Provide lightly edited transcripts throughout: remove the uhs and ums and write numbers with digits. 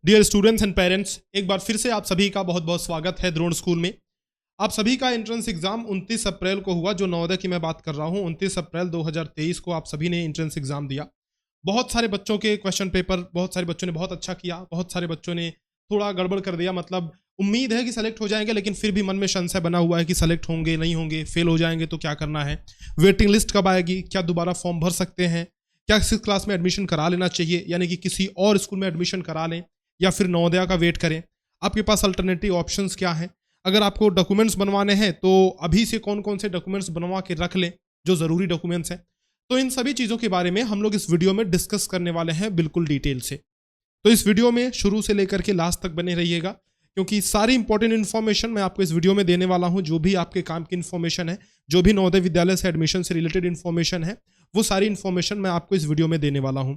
Dear students and parents, एक बार फिर से आप सभी का बहुत बहुत स्वागत है द्रोण स्कूल में। आप सभी का एंट्रेंस एग्जाम 29 अप्रैल को हुआ। जो नवोदय की मैं बात कर रहा हूं, 29 अप्रैल 2023 को आप सभी ने एंट्रेंस एग्जाम दिया। बहुत सारे बच्चों के क्वेश्चन पेपर, बहुत सारे बच्चों ने बहुत अच्छा किया, बहुत सारे बच्चों ने थोड़ा गड़बड़ कर दिया। मतलब उम्मीद है कि सेलेक्ट हो जाएंगे, लेकिन फिर भी मन में संशय बना हुआ है कि सेलेक्ट होंगे नहीं होंगे, फेल हो जाएंगे तो क्या करना है, वेटिंग लिस्ट कब आएगी, क्या दोबारा फॉर्म भर सकते हैं, क्या 6 क्लास में एडमिशन करा लेना चाहिए, यानी कि किसी और स्कूल में एडमिशन करा लें या फिर नवोदया का वेट करें। आपके पास अल्टरनेटिव ऑप्शंस क्या हैं। अगर आपको डॉक्यूमेंट्स बनवाने हैं तो अभी से कौन कौन से डॉक्यूमेंट्स बनवा के रख लें जो ज़रूरी डॉक्यूमेंट्स हैं। तो इन सभी चीज़ों के बारे में हम लोग इस वीडियो में डिस्कस करने वाले हैं बिल्कुल डिटेल से। तो इस वीडियो में शुरू से लेकर के लास्ट तक बने रहिएगा, क्योंकि सारी इंपॉर्टेंट इन्फॉर्मेशन मैं आपको इस वीडियो में देने वाला हूं। जो भी आपके काम की इन्फॉर्मेशन है, जो भी नवोदय विद्यालय से एडमिशन से रिलेटेड इन्फॉर्मेशन है, वो सारी इन्फॉर्मेशन मैं आपको इस वीडियो में देने वाला हूं।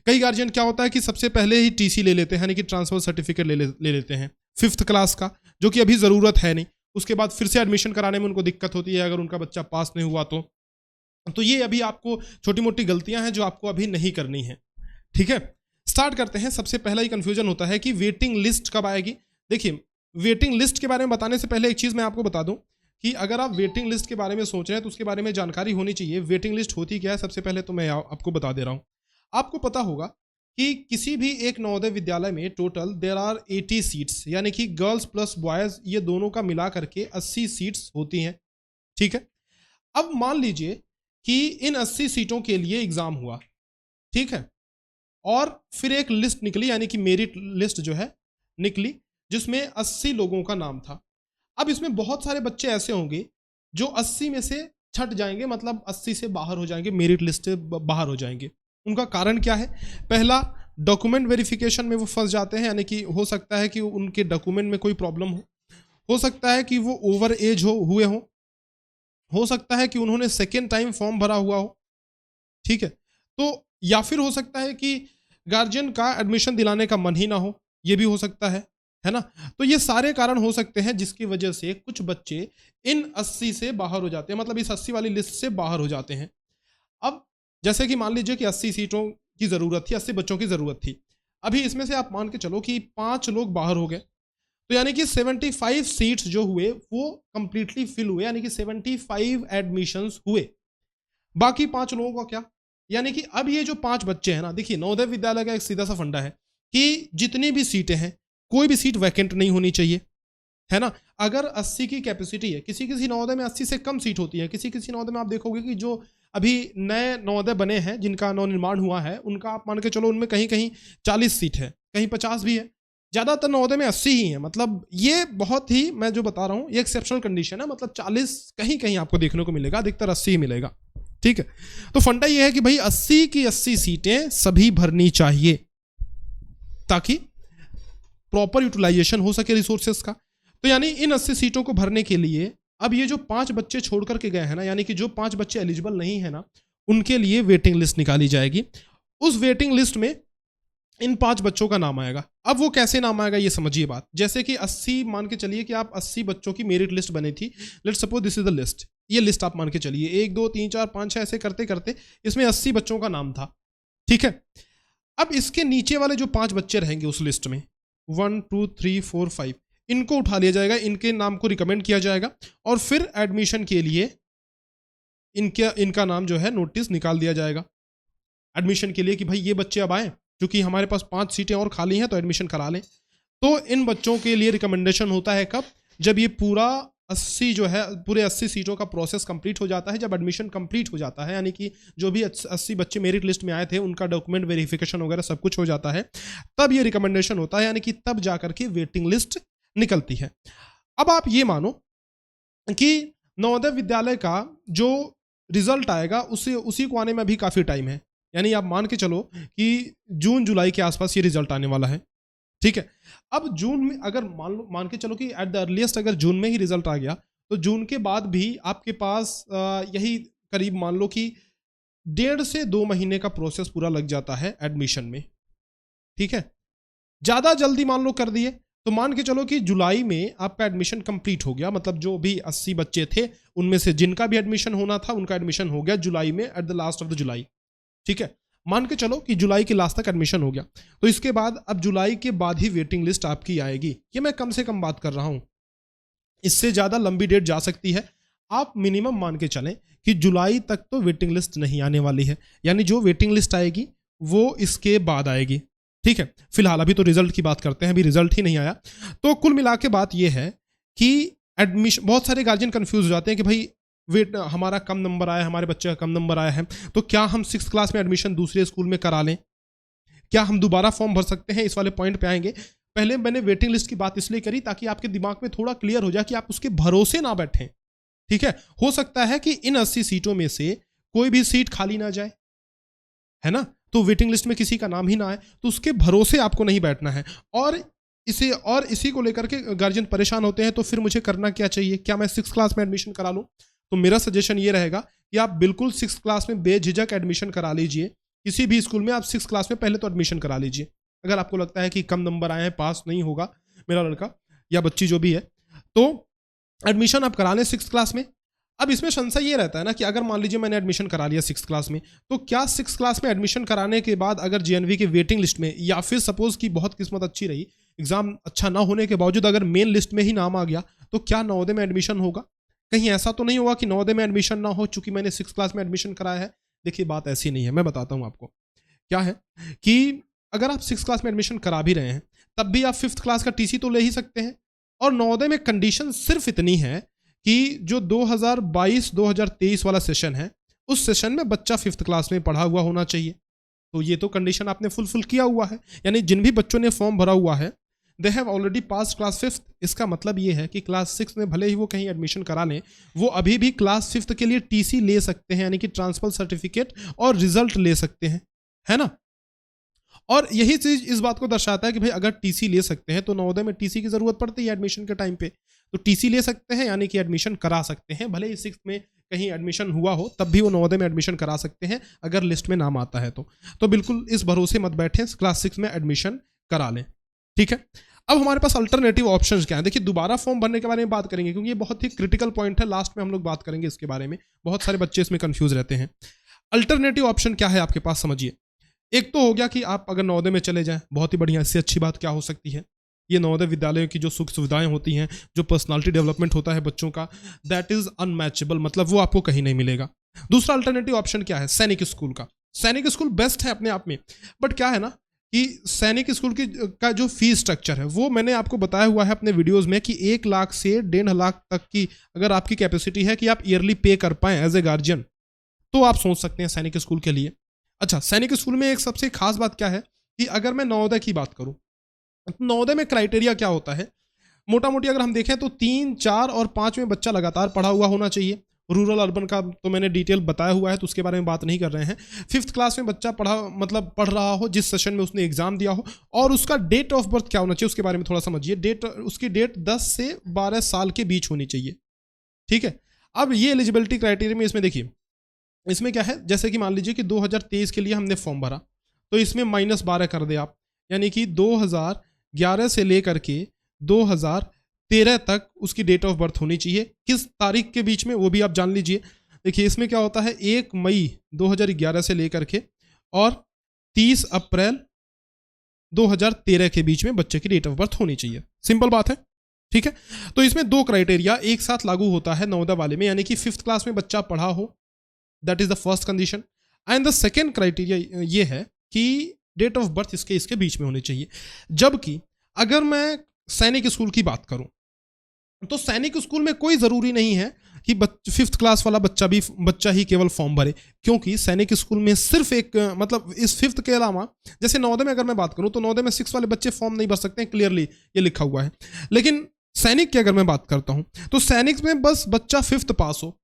कई गार्जियन क्या होता है कि सबसे पहले ही टीसी ले लेते हैं, यानी कि ट्रांसफर सर्टिफिकेट ले लेते हैं 5th क्लास का, जो कि अभी ज़रूरत है नहीं। उसके बाद फिर से एडमिशन कराने में उनको दिक्कत होती है अगर उनका बच्चा पास नहीं हुआ तो ये अभी आपको छोटी मोटी गलतियां हैं जो आपको अभी नहीं करनी है। ठीक है, स्टार्ट करते हैं। सबसे पहला ही कंफ्यूजन होता है कि वेटिंग लिस्ट कब आएगी। देखिए, वेटिंग लिस्ट के बारे में बताने से पहले एक चीज़ मैं आपको बता दूं कि अगर आप वेटिंग लिस्ट के बारे में सोच रहे हैं तो उसके बारे में जानकारी होनी चाहिए। वेटिंग लिस्ट होती क्या है, सबसे पहले तो मैं आपको बता दे रहा हूँ। आपको पता होगा कि किसी भी एक नवोदय विद्यालय में टोटल देयर आर 80 सीट्स, यानी कि गर्ल्स प्लस बॉयज़ ये दोनों का मिला करके 80 सीट्स होती हैं। ठीक है, अब मान लीजिए कि इन 80 सीटों के लिए एग्जाम हुआ, ठीक है, और फिर एक लिस्ट निकली, यानी कि मेरिट लिस्ट जो है निकली, जिसमें 80 लोगों का नाम था। अब इसमें बहुत सारे बच्चे ऐसे होंगे जो 80 में से छट जाएंगे, मतलब 80 से बाहर हो जाएंगे, मेरिट लिस्ट से बाहर हो जाएंगे। उनका कारण क्या है? पहला, डॉक्यूमेंट वेरिफिकेशन में वो फंस जाते हैं, यानी कि हो सकता है कि उनके डॉक्यूमेंट में कोई प्रॉब्लम हो सकता है कि वो ओवर एज हुए हो सकता है कि उन्होंने सेकेंड टाइम फॉर्म भरा हुआ हो। ठीक है, तो या फिर हो सकता है कि गार्जियन का एडमिशन दिलाने का मन ही ना हो, ये भी हो सकता है ना। तो ये सारे कारण हो सकते हैं जिसकी वजह से कुछ बच्चे इन 80 से बाहर हो जाते हैं, मतलब इस 80 वाली लिस्ट से बाहर हो जाते हैं। अब जैसे कि मान लीजिए कि 80 सीटों की ज़रूरत थी, 80 बच्चों की ज़रूरत थी। अभी इसमें से आप मान के चलो कि 5 लोग बाहर हो गए, तो यानी कि 75 सीट्स जो हुए वो कंप्लीटली फिल हुए, यानी कि 75 एडमिशंस हुए। बाकी 5 लोगों का क्या? यानी कि अब ये जो 5 बच्चे हैं ना, देखिए नवोदय विद्यालय का एक सीधा सा फंडा है कि जितनी भी सीटें हैं, कोई भी सीट वैकेंट नहीं होनी चाहिए, है ना। अगर 80 की कैपेसिटी है, किसी किसी नवोदय में 80 से कम सीट होती है, किसी किसी नवोदय में आप देखोगे कि जो अभी नए नवोदय बने हैं, जिनका नवनिर्माण हुआ है, उनका आप मान के चलो उनमें कहीं कहीं 40 सीट है, कहीं 50 भी है। ज़्यादातर नवोदय में 80 ही है। मतलब ये बहुत ही, मैं जो बता रहा हूँ ये एक्सेप्शनल कंडीशन है, मतलब 40 कहीं कहीं आपको देखने को मिलेगा, अधिकतर 80 ही मिलेगा। ठीक है, तो फंडा ये है कि भाई 80 की 80 सीटें सभी भरनी चाहिए ताकि प्रॉपर यूटिलाइजेशन हो सके रिसोर्सेस का। तो यानी इन 80 सीटों को भरने के लिए अब ये जो 5 बच्चे छोड़ करके गए हैं ना, यानी कि जो 5 बच्चे एलिजिबल नहीं है ना, उनके लिए वेटिंग लिस्ट निकाली जाएगी। उस वेटिंग लिस्ट में इन 5 बच्चों का नाम आएगा। अब वो कैसे नाम आएगा ये समझिए बात। जैसे कि 80 मान के चलिए कि आप 80 बच्चों की मेरिट लिस्ट बनी थी। Let's suppose this is the list. ये लिस्ट आप मान के चलिए 1 2 3 4 5 6 ऐसे करते करते इसमें 80 बच्चों का नाम था। ठीक है, अब इसके नीचे वाले जो 5 बच्चे रहेंगे उस लिस्ट में, 1 2 3 4 5, इनको उठा लिया जाएगा, इनके नाम को रिकमेंड किया जाएगा और फिर एडमिशन के लिए इनका नाम जो है नोटिस निकाल दिया जाएगा एडमिशन के लिए कि भाई ये बच्चे अब आए, क्योंकि हमारे पास 5 सीटें और खाली हैं तो एडमिशन करा लें। तो इन बच्चों के लिए रिकमेंडेशन होता है कब? जब ये पूरा 80 जो है, पूरे 80 सीटों का प्रोसेस कंप्लीट हो जाता है, जब एडमिशन कंप्लीट हो जाता है, यानी कि जो भी 80 बच्चे मेरिट लिस्ट में आए थे उनका डॉक्यूमेंट वेरिफिकेशन वगैरह सब कुछ हो जाता है, तब ये रिकमेंडेशन होता है, यानी कि तब जाकर के वेटिंग लिस्ट निकलती है। अब आप ये मानो कि नवोदय विद्यालय का जो रिजल्ट आएगा उसी को आने में अभी काफ़ी टाइम है, यानी आप मान के चलो कि जून जुलाई के आसपास ये रिजल्ट आने वाला है। ठीक है, अब जून में अगर मान के चलो कि एट द अर्लीस्ट अगर जून में ही रिजल्ट आ गया, तो जून के बाद भी आपके पास यही करीब मान लो कि 1.5 से 2 महीने का प्रोसेस पूरा लग जाता है एडमिशन में। ठीक है, ज़्यादा जल्दी मान लो कर दिए तो मान के चलो कि जुलाई में आपका एडमिशन कंप्लीट हो गया, मतलब जो भी 80 बच्चे थे उनमें से जिनका भी एडमिशन होना था उनका एडमिशन हो गया जुलाई में, at the last of the जुलाई। ठीक है, मान के चलो कि जुलाई के लास्ट तक एडमिशन हो गया, तो इसके बाद अब जुलाई के बाद ही वेटिंग लिस्ट आपकी आएगी। ये मैं कम से कम बात कर रहा हूं, इससे ज़्यादा लंबी डेट जा सकती है। आप मिनिमम मान के चलें कि जुलाई तक तो वेटिंग लिस्ट नहीं आने वाली है, यानी जो वेटिंग लिस्ट आएगी वो इसके बाद आएगी। ठीक है, फिलहाल अभी तो रिजल्ट की बात करते हैं, अभी रिजल्ट ही नहीं आया। तो कुल मिला के बात यह है कि एडमिशन, बहुत सारे गार्जियन कंफ्यूज हो जाते हैं कि भाई वेट हमारा कम नंबर आया है, हमारे बच्चे का कम नंबर आया है, तो क्या हम 6th क्लास में एडमिशन दूसरे स्कूल में करा लें, क्या हम दोबारा फॉर्म भर सकते हैं, इस वाले पॉइंट पे आएंगे। पहले मैंने वेटिंग लिस्ट की बात इसलिए करी ताकि आपके दिमाग में थोड़ा क्लियर हो जाए कि आप उसके भरोसे ना बैठें। ठीक है, हो सकता है कि इन 80 सीटों में से कोई भी सीट खाली ना जाए, है ना, तो वेटिंग लिस्ट में किसी का नाम ही ना आए, तो उसके भरोसे आपको नहीं बैठना है। और इसी को लेकर के गार्जियन परेशान होते हैं, तो फिर मुझे करना क्या चाहिए, क्या मैं 6th क्लास में एडमिशन करा लूं? तो मेरा सजेशन ये रहेगा कि आप बिल्कुल 6th क्लास में बेझिझक एडमिशन करा लीजिए। किसी भी स्कूल में आप 6th क्लास में पहले तो एडमिशन करा लीजिए। अगर आपको लगता है कि कम नंबर आए हैं, पास नहीं होगा मेरा लड़का या बच्ची जो भी है, तो एडमिशन आप करा लें 6th क्लास में। अब इसमें संशय ये रहता है ना कि अगर मान लीजिए मैंने एडमिशन करा लिया 6th क्लास में, तो क्या 6th क्लास में एडमिशन कराने के बाद अगर जेएनवी के वेटिंग लिस्ट में, या फिर सपोज कि बहुत किस्मत अच्छी रही, एग्जाम अच्छा ना होने के बावजूद अगर मेन लिस्ट में ही नाम आ गया, तो क्या नवोदय में एडमिशन होगा? कहीं ऐसा तो नहीं होगा कि नवोदय में एडमिशन ना हो चूंकि मैंने 6th क्लास में एडमिशन कराया है? देखिए बात ऐसी नहीं है, मैं बताता हूँ आपको क्या है कि अगर आप 6th क्लास में एडमिशन करा भी रहे हैं, तब भी आप 5th क्लास का टीसी तो ले ही सकते हैं। और नवोदय में कंडीशन सिर्फ इतनी है कि जो 2022-2023 वाला सेशन है, उस सेशन में बच्चा 5th क्लास में पढ़ा हुआ होना चाहिए। तो ये तो कंडीशन आपने फुलफिल किया हुआ है, यानी जिन भी बच्चों ने फॉर्म भरा हुआ है, they have already pass class 5th। इसका मतलब ये है कि क्लास 6 में भले ही वो कहीं एडमिशन करा लें, वो अभी भी क्लास 5th के लिए टीसी ले सकते हैं, यानी कि ट्रांसफर सर्टिफिकेट और रिजल्ट ले सकते हैं, है ना। और यही चीज इस बात को दर्शाता है कि भाई अगर टीसी ले सकते हैं तो नवोदय में टीसी की जरूरत पड़ती है एडमिशन के टाइम पे, तो टीसी ले सकते हैं, यानी कि एडमिशन करा सकते हैं। भले ही 6th में कहीं एडमिशन हुआ हो, तब भी वो नवोदय में एडमिशन करा सकते हैं अगर लिस्ट में नाम आता है तो बिल्कुल इस भरोसे मत बैठें, क्लास 6 में एडमिशन करा लें। ठीक है, अब हमारे पास अल्टरनेटिव ऑप्शंस क्या है? देखिए दोबारा फॉर्म भरने के बारे में बात करेंगे, क्योंकि ये बहुत ही क्रिटिकल पॉइंट है, लास्ट में हम लोग बात करेंगे इसके बारे में। बहुत सारे बच्चे इसमें कंफ्यूज रहते हैं। अल्टरनेटिव ऑप्शन क्या है आपके पास, समझिए। एक तो हो गया कि आप अगर नवोदय में चले जाएं, बहुत ही बढ़िया, इससे अच्छी बात क्या हो सकती है। ये नवोदय विद्यालयों की जो सुख सुविधाएं होती हैं, जो पर्सनालिटी डेवलपमेंट होता है बच्चों का, दैट इज अनमैचेबल, मतलब वो आपको कहीं नहीं मिलेगा। दूसरा अल्टरनेटिव ऑप्शन क्या है? सैनिक स्कूल का। सैनिक स्कूल बेस्ट है अपने आप में, बट क्या है ना कि सैनिक स्कूल की का जो फीस स्ट्रक्चर है, वो मैंने आपको बताया हुआ है अपने वीडियोस में कि 1 लाख से 1.5 लाख तक की अगर आपकी कैपेसिटी है कि आप ईयरली पे कर पाएं एज ए गार्जियन, तो आप सोच सकते हैं सैनिक स्कूल के लिए। अच्छा, सैनिक स्कूल में एक सबसे खास बात क्या है कि अगर मैं नवोदय की बात करूं, तो नवोदय में क्राइटेरिया क्या होता है? मोटा मोटी अगर हम देखें तो 3, 4 और 5 में बच्चा लगातार पढ़ा हुआ होना चाहिए। रूरल अर्बन का तो मैंने डिटेल बताया हुआ है, तो उसके बारे में बात नहीं कर रहे हैं। 5th क्लास में बच्चा पढ़ रहा हो, जिस सेशन में उसने एग्जाम दिया हो, और उसका डेट ऑफ बर्थ क्या होना चाहिए उसके बारे में थोड़ा समझिए। उसकी डेट 10 से 12 साल के बीच होनी चाहिए। ठीक है, अब ये एलिजिबिलिटी क्राइटेरिया में इसमें देखिए, इसमें क्या है, जैसे कि मान लीजिए कि 2023 के लिए हमने फॉर्म भरा, तो इसमें -12 कर दे आप, यानी कि 2011 से लेकर के 2013 तक उसकी डेट ऑफ बर्थ होनी चाहिए। किस तारीख के बीच में, वो भी आप जान लीजिए। देखिए इसमें क्या होता है, 1 मई 2011 से लेकर के और 30 अप्रैल 2013 के बीच में बच्चे की डेट ऑफ बर्थ होनी चाहिए। सिंपल बात है, ठीक है। तो इसमें 2 क्राइटेरिया एक साथ लागू होता है नवोदय वाले में, यानी कि 5th क्लास में बच्चा पढ़ा हो, that is the first condition, and the second criteria ये है कि डेट ऑफ बर्थ इसके बीच में होनी चाहिए। जबकि अगर मैं सैनिक स्कूल की बात करूं, तो सैनिक स्कूल में कोई जरूरी नहीं है कि 5th क्लास वाला बच्चा ही केवल फॉर्म भरे, क्योंकि सैनिक स्कूल में सिर्फ एक मतलब इस 5th के अलावा, जैसे नवोदय में अगर मैं बात करूं तो नवोदय में 6 वाले बच्चे फॉर्म नहीं भर सकते हैं, क्लियरली ये लिखा हुआ है। लेकिन सैनिक की अगर मैं बात करता हूं, तो सैनिक में बस बच्चा 5th पास हो,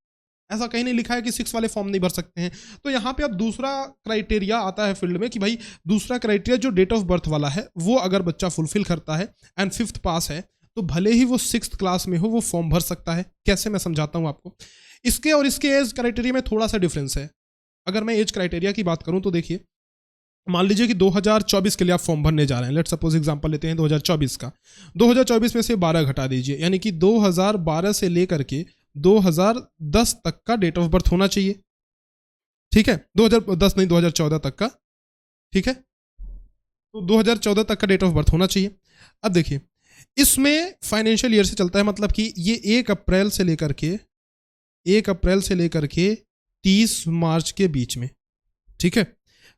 ऐसा कहीं नहीं लिखा है कि 6 वाले फॉर्म नहीं भर सकते हैं। तो यहाँ पे अब दूसरा क्राइटेरिया आता है फील्ड में कि भाई दूसरा क्राइटेरिया जो डेट ऑफ बर्थ वाला है, वो अगर बच्चा फुलफिल करता है एंड 5th पास है, तो भले ही वो 6th क्लास में हो, वो फॉर्म भर सकता है। कैसे, मैं समझाता हूँ आपको। इसके और इसके एज क्राइटेरिया में थोड़ा सा डिफरेंस है। अगर मैं एज क्राइटेरिया की बात करूँ तो देखिए, मान लीजिए कि 2024 के लिए आप फॉर्म भरने जा रहे हैं, लेट सपोज एग्जांपल लेते हैं 2024 का। 2024 में से 12 घटा दीजिए, यानी कि 2012 से लेकर के 2010 तक का डेट ऑफ बर्थ होना चाहिए। ठीक है, 2010 नहीं 2014 तक का ठीक है, तो 2014 तक का डेट ऑफ बर्थ होना चाहिए। अब देखिए इसमें फाइनेंशियल ईयर से चलता है, मतलब कि ये 1 अप्रैल से लेकर के 30 मार्च के बीच में, ठीक है।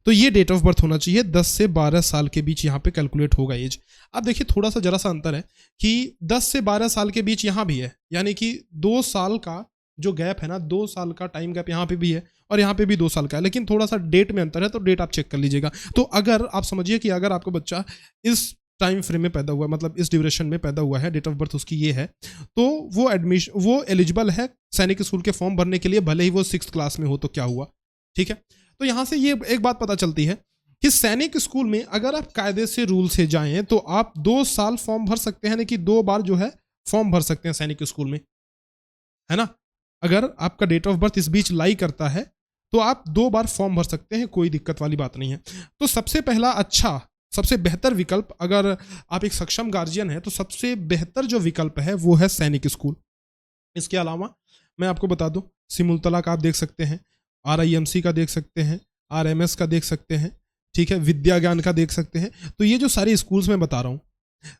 तो ये डेट ऑफ बर्थ होना चाहिए, 10 से 12 साल के बीच यहाँ पे कैलकुलेट होगा एज। अब देखिए थोड़ा सा जरा सा अंतर है कि 10 से 12 साल के बीच यहाँ भी है, यानी कि 2 साल का जो गैप है ना, 2 साल का टाइम गैप यहाँ पे भी है और यहाँ पे भी 2 साल का है, लेकिन थोड़ा सा डेट में अंतर है, तो डेट आप चेक कर लीजिएगा। तो अगर आप समझिए कि अगर आपका बच्चा इस टाइम फ्रेम में पैदा हुआ, मतलब इस ड्यूरेशन में पैदा हुआ है, डेट ऑफ बर्थ उसकी ये है, तो वो एलिजिबल है सैनिक स्कूल के फॉर्म भरने के लिए, भले ही वो 6th क्लास में हो तो क्या हुआ, ठीक है। तो यहां से ये एक बात पता चलती है कि सैनिक स्कूल में अगर आप कायदे से रूल से जाएं तो आप 2 साल फॉर्म भर सकते हैं, यानी कि 2 बार जो है फॉर्म भर सकते हैं सैनिक स्कूल में, है ना। अगर आपका डेट ऑफ बर्थ इस बीच लाई करता है तो आप 2 बार फॉर्म भर सकते हैं, कोई दिक्कत वाली बात नहीं है। तो सबसे पहला अच्छा, सबसे बेहतर विकल्प, अगर आप एक सक्षम गार्जियन है तो सबसे बेहतर जो विकल्प है वो है सैनिक स्कूल। इसके अलावा मैं आपको बता दूं, सिमुलतला का आप देख सकते हैं, RIMC का देख सकते हैं, RMS का देख सकते हैं, ठीक है, विद्या ज्ञान का देख सकते हैं। तो ये जो सारे स्कूल्स मैं बता रहा हूँ,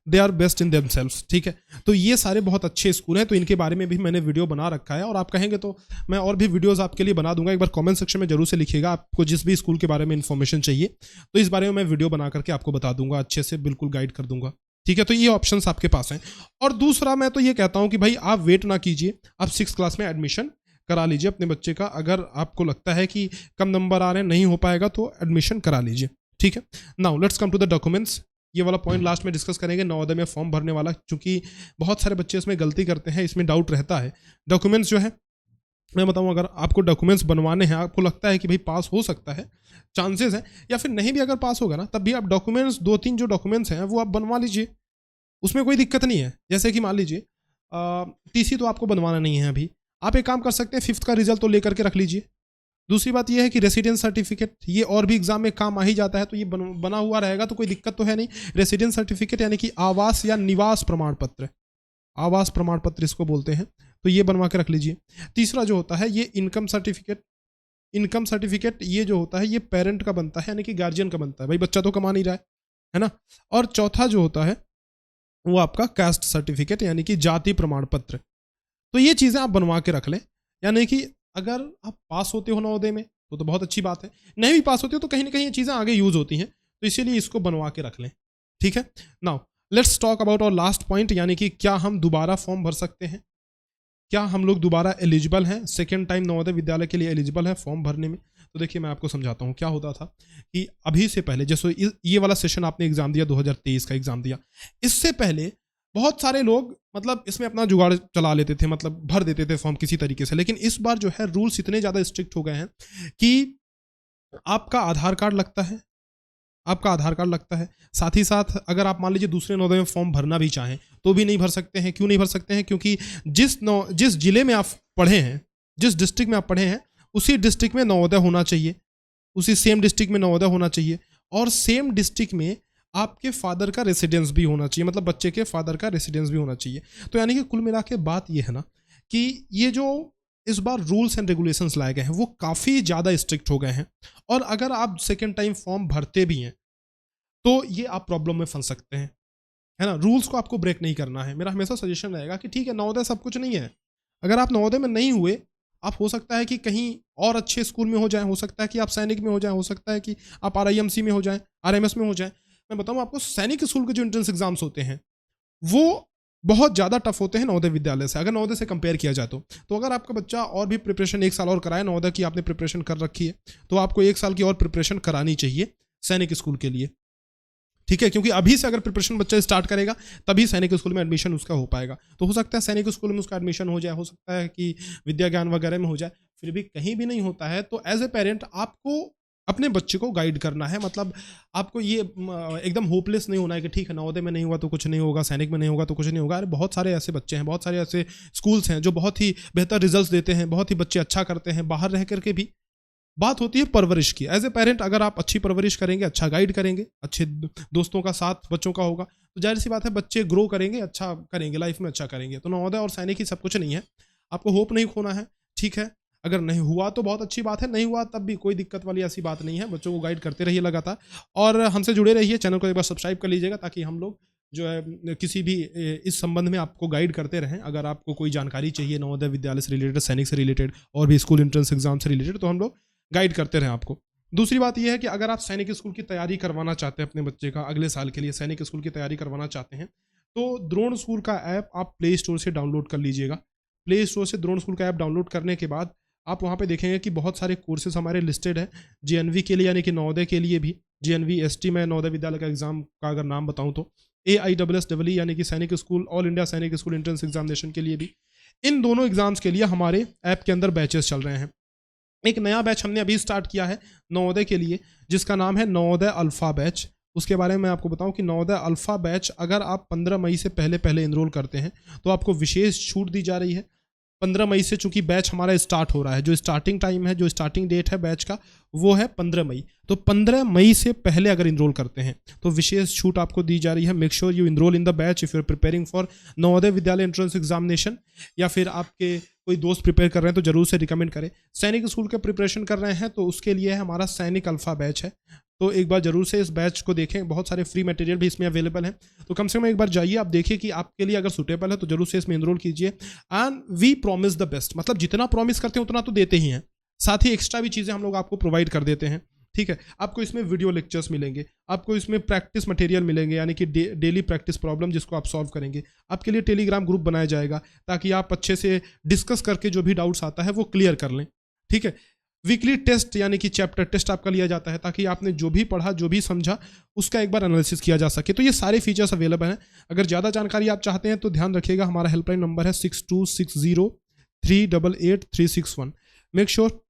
they are best in themselves, ठीक है। तो ये सारे बहुत अच्छे स्कूल हैं, तो इनके बारे में भी मैंने वीडियो बना रखा है, और आप कहेंगे तो मैं और भी वीडियोस आपके लिए बना दूंगा। एक बार कमेंट सेक्शन में जरूर से लिखिएगा, आपको जिस भी स्कूल के बारे में इन्फॉर्मेशन चाहिए तो इस बारे में मैं वीडियो बना करके आपको बता दूंगा, अच्छे से बिल्कुल गाइड कर दूंगा, ठीक है। तो ये ऑप्शंस आपके पास हैं। और दूसरा मैं तो ये कहता हूं कि भाई आप वेट ना कीजिए, आप 6th क्लास में एडमिशन करा लीजिए अपने बच्चे का। अगर आपको लगता है कि कम नंबर आ रहे हैं, नहीं हो पाएगा, तो एडमिशन करा लीजिए, ठीक है। Now let's come to the documents. ये वाला पॉइंट लास्ट में डिस्कस करेंगे, नवोदय में फॉर्म भरने वाला, क्योंकि बहुत सारे बच्चे इसमें गलती करते हैं, इसमें डाउट रहता है। डॉक्यूमेंट्स जो है मैं बताऊं, अगर आपको डॉक्यूमेंट्स बनवाने हैं, आपको लगता है कि भाई पास हो सकता है, चांसेस हैं, या फिर नहीं भी अगर पास होगा ना, तब भी आप डॉक्यूमेंट्स 2-3 जो डॉक्यूमेंट्स हैं वो आप बनवा लीजिए, उसमें कोई दिक्कत नहीं है। जैसे कि मान लीजिए TC तो आपको बनवाना नहीं है अभी, आप एक काम कर सकते हैं, 5th का रिजल्ट तो लेकर के रख लीजिए। दूसरी बात यह है कि रेसिडेंस सर्टिफिकेट, ये और भी एग्जाम में काम आ ही जाता है, तो ये बना हुआ रहेगा तो कोई दिक्कत तो है नहीं। रेसिडेंस सर्टिफिकेट यानी कि आवास या निवास प्रमाण पत्र, आवास प्रमाण पत्र इसको बोलते हैं, तो ये बनवा के रख लीजिए। तीसरा जो होता है ये इनकम सर्टिफिकेट, इनकम सर्टिफिकेट ये जो होता है ये पेरेंट का बनता है, यानी कि गार्जियन का बनता है, भाई बच्चा तो कमा नहीं रहा है ना। और चौथा जो होता है वो आपका कास्ट सर्टिफिकेट, यानी कि जाति प्रमाण पत्र। तो ये चीज़ें आप बनवा के रख लें, यानी कि अगर आप पास होते हो नवोदय में तो बहुत अच्छी बात है, नहीं भी पास होते हो तो कहीं ना कहीं ये चीज़ें आगे यूज होती हैं, तो इसीलिए इसको बनवा के रख लें, ठीक है। नाउ लेट्स टॉक अबाउट और लास्ट पॉइंट, यानी कि क्या हम दोबारा फॉर्म भर सकते हैं, क्या हम लोग दोबारा एलिजिबल हैं, सेकेंड टाइम नवोदय विद्यालय के लिए एलिजिबल है फॉर्म भरने में। तो देखिए मैं आपको समझाता हूँ क्या होता था कि अभी से पहले, जैसे ये वाला सेशन आपने एग्जाम दिया, 2023 का एग्जाम दिया, इससे पहले बहुत सारे लोग मतलब इसमें अपना जुगाड़ चला लेते थे, मतलब भर देते थे फॉर्म किसी तरीके से। लेकिन इस बार जो है रूल्स इतने ज़्यादा स्ट्रिक्ट हो गए हैं कि आपका आधार कार्ड लगता है, आपका आधार कार्ड लगता है, साथ ही साथ अगर आप मान लीजिए दूसरे नवोदय में फॉर्म भरना भी चाहें तो भी नहीं भर सकते हैं। क्यों नहीं भर सकते हैं? क्योंकि जिस जिले में आप पढ़े हैं, जिस डिस्ट्रिक्ट में आप पढ़े हैं, उसी डिस्ट्रिक्ट में नवोदय होना चाहिए, उसी सेम डिस्ट्रिक्ट में नवोदय होना चाहिए, और सेम डिस्ट्रिक्ट में आपके फादर का रेसिडेंस भी होना चाहिए, मतलब बच्चे के फादर का रेसिडेंस भी होना चाहिए। तो यानी कि कुल मिला के बात ये है ना कि ये जो इस बार रूल्स एंड रेगुलेशंस लाए गए हैं वो काफ़ी ज़्यादा स्ट्रिक्ट हो गए हैं, और अगर आप सेकेंड टाइम फॉर्म भरते भी हैं तो ये आप प्रॉब्लम में फंस सकते हैं, है ना। रूल्स को आपको ब्रेक नहीं करना है। मेरा हमेशा सजेशन रहेगा कि ठीक है, नवोदय सब कुछ नहीं है। अगर आप नवोदय में नहीं हुए, आप हो सकता है कि कहीं और अच्छे स्कूल में हो जाएं, हो सकता है कि आप सैनिक में हो जाएं, हो सकता है कि आप RIMC में हो जाएं, RMS में हो जाएं। मैं बताऊं आपको, सैनिक स्कूल के जो एंट्रेंस एग्जाम्स होते हैं वो बहुत ज़्यादा टफ होते हैं नवोदय विद्यालय से, अगर नवोदय से कंपेयर किया जाए तो अगर आपका बच्चा और भी प्रिपरेशन 1 साल और कराए, नवोदय की आपने प्रिपरेशन कर रखी है, तो आपको 1 साल की और प्रिपरेशन करानी चाहिए सैनिक स्कूल के लिए, ठीक है। क्योंकि अभी से अगर प्रिपरेशन बच्चा स्टार्ट करेगा तभी सैनिक स्कूल में एडमिशन उसका हो पाएगा। तो हो सकता है सैनिक स्कूल में उसका एडमिशन हो जाए, हो सकता है कि विद्या ज्ञान वगैरह में हो जाए, फिर भी कहीं भी नहीं होता है तो एज ए पेरेंट आपको अपने बच्चे को गाइड करना है। मतलब आपको ये एकदम होपलेस नहीं होना है कि ठीक है नवोदय में नहीं हुआ तो कुछ नहीं होगा, सैनिक में नहीं होगा तो कुछ नहीं होगा। अरे बहुत सारे ऐसे बच्चे हैं, बहुत सारे ऐसे स्कूल्स हैं जो बहुत ही बेहतर रिजल्ट देते हैं, बहुत ही बच्चे अच्छा करते हैं बाहर रह करके भी। बात होती है परवरिश की। एज ए पेरेंट अगर आप अच्छी परवरिश करेंगे, अच्छा गाइड करेंगे, अच्छे दोस्तों का साथ बच्चों का होगा, तो जाहिर सी बात है बच्चे ग्रो करेंगे, अच्छा करेंगे, लाइफ में अच्छा करेंगे। तो नवोदय और सैनिक ही सब कुछ नहीं है, आपको होप नहीं खोना है, ठीक है। अगर नहीं हुआ तो बहुत अच्छी बात है, नहीं हुआ तब भी कोई दिक्कत वाली ऐसी बात नहीं है। बच्चों को गाइड करते रहिए लगातार, और हमसे जुड़े रहिए। चैनल को एक बार सब्सक्राइब कर लीजिएगा ताकि हम लोग जो है किसी भी इस संबंध में आपको गाइड करते रहें। अगर आपको कोई जानकारी चाहिए नवोदय विद्यालय से रिलेटेड, सैनिक से रिलेटेड और भी स्कूल एंट्रेंस एग्जाम से रिलेटेड, तो हम लोग गाइड करते रहें आपको। दूसरी बात यह है कि अगर आप सैनिक स्कूल की तैयारी करवाना चाहते हैं अपने बच्चे का, अगले साल के लिए सैनिक स्कूल की तैयारी करवाना चाहते हैं, तो द्रोण स्कूल का ऐप आप प्ले स्टोर से डाउनलोड कर लीजिएगा। प्ले स्टोर से द्रोण स्कूल का ऐप डाउनलोड करने के बाद आप वहाँ पे देखेंगे कि बहुत सारे कोर्सेज हमारे लिस्टेड है। जेएनवी के लिए यानी कि नवोदय के लिए भी, जेएनवी एसटी में नवोदय विद्यालय का एग्जाम का अगर नाम बताऊँ तो AISSEE यानी कि सैनिक स्कूल, ऑल इंडिया सैनिक स्कूल एंट्रेंस एग्जामिनेशन के लिए भी, इन दोनों एग्जाम्स के लिए हमारे ऐप के अंदर बैचेस चल रहे हैं। एक नया बैच हमने अभी स्टार्ट किया है नवोदय के लिए, जिसका नाम है नवोदय अल्फा बैच। उसके बारे में मैं आपको बताऊं कि नवोदय अल्फा बैच अगर आप 15 मई से पहले पहले इनरोल करते हैं तो आपको विशेष छूट दी जा रही है। 15 मई से चूंकि बैच हमारा स्टार्ट हो रहा है, जो स्टार्टिंग टाइम है, जो स्टार्टिंग डेट है बैच का, वो है 15 मई। तो 15 मई से पहले अगर इनरोल करते हैं तो विशेष छूट आपको दी जा रही है। Make sure you enrol in the batch if you are preparing for Navodaya Vidyalaya entrance examination, या फिर आपके कोई दोस्त प्रिपेयर कर रहे हैं तो जरूर से रिकमेंड करें। सैनिक स्कूल के प्रिपरेशन कर रहे हैं तो उसके लिए हमारा सैनिक अल्फा बैच है, तो एक बार जरूर से इस बैच को देखें। बहुत सारे फ्री मटेरियल भी इसमें अवेलेबल हैं, तो कम से कम एक बार जाइए, आप देखिए कि आपके लिए अगर सुटेबल है तो जरूर से इसमें इनरोल कीजिए। And we promise the best, मतलब जितना प्रॉमिस करते हैं उतना तो देते ही हैं, साथ ही एक्स्ट्रा भी चीज़ें हम लोग आपको प्रोवाइड कर देते हैं। ठीक है, आपको इसमें वीडियो लेक्चर्स मिलेंगे, आपको इसमें प्रैक्टिस मटेरियल मिलेंगे, यानी कि डेली प्रैक्टिस प्रॉब्लम जिसको आप सॉल्व करेंगे। आपके लिए टेलीग्राम ग्रुप बनाया जाएगा ताकि आप अच्छे से डिस्कस करके जो भी डाउट्स आता है वो क्लियर कर लें। ठीक है, वीकली टेस्ट यानी कि चैप्टर टेस्ट आपका लिया जाता है ताकि आपने जो भी पढ़ा, जो भी समझा, उसका एक बार एनालिसिस किया जा सके। तो ये सारे फीचर्स अवेलेबल हैं। अगर ज़्यादा जानकारी आप चाहते हैं तो ध्यान रखिएगा, हमारा हेल्पलाइन नंबर है 6260388361। Make sure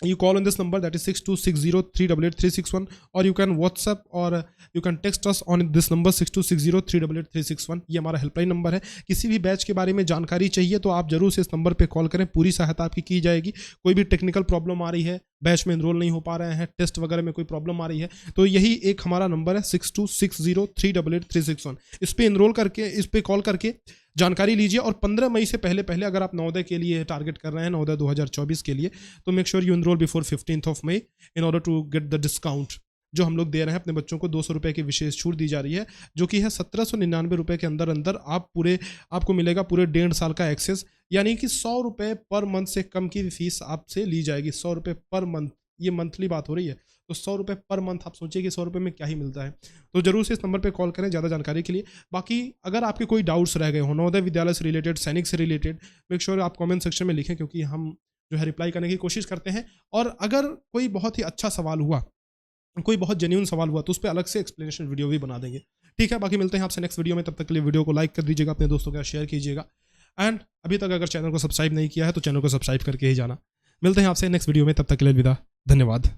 you call on this number, that is 6260388361, or you can WhatsApp or you can text us on this number 6260388361। ये हमारा हेल्पलाइन नंबर है। किसी भी बैच के बारे में जानकारी चाहिए तो आप जरूर से इस नंबर पे कॉल करें, पूरी सहायता आपकी की जाएगी। कोई भी टेक्निकल प्रॉब्लम आ रही है, बैच में एनरोल नहीं हो पा रहे हैं, टेस्ट वगैरह में कोई प्रॉब्लम आ रही है, तो यही एक हमारा नंबर है 6260388361। इस पर एनरोल करके, इस पर कॉल करके जानकारी लीजिए। और 15 मई से पहले पहले अगर आप नवोदय के लिए टारगेट कर रहे हैं, नवोदय 2024 के लिए, तो make sure you enrol before 15 May in order to get the discount जो हम लोग दे रहे हैं अपने बच्चों को। 200 रुपये की विशेष छूट दी जा रही है, जो कि है 1799 रुपये के अंदर अंदर आपको मिलेगा पूरे 1.5 साल का एक्सेस, यानी कि 100 रुपये पर मंथ से कम की फीस आपसे ली जाएगी। 100 रुपये पर मंथ, ये मंथली बात हो रही है, तो 100 रुपये पर मंथ। आप सोचिए कि 100 रुपये में क्या ही मिलता है। तो जरूर से इस नंबर पे कॉल करें ज़्यादा जानकारी के लिए। बाकी अगर आपके कोई डाउट्स रह गए हो नवोदय विद्यालय से रिलेटेड, सैनिक से रिलेटेड, मेक श्योर आप कमेंट सेक्शन में लिखें, क्योंकि हम जो है रिप्लाई करने की कोशिश करते हैं। और अगर कोई बहुत ही अच्छा सवाल हुआ, कोई बहुत जेन्युइन सवाल हुआ, तो उस पर अलग से एक्सप्लेनेशन वीडियो भी बना देंगे। ठीक है, बाकी मिलते हैं आपसे नेक्स्ट वीडियो में। तब तक के लिए वीडियो को लाइक कर दीजिएगा, अपने दोस्तों के साथ शेयर कीजिएगा, एंड अभी तक अगर चैनल को सब्सक्राइब नहीं किया है तो चैनल को सब्सक्राइब करके ही जाना। मिलते हैं आपसे नेक्स्ट वीडियो में, तब तक के लिए अलविदा, धन्यवाद।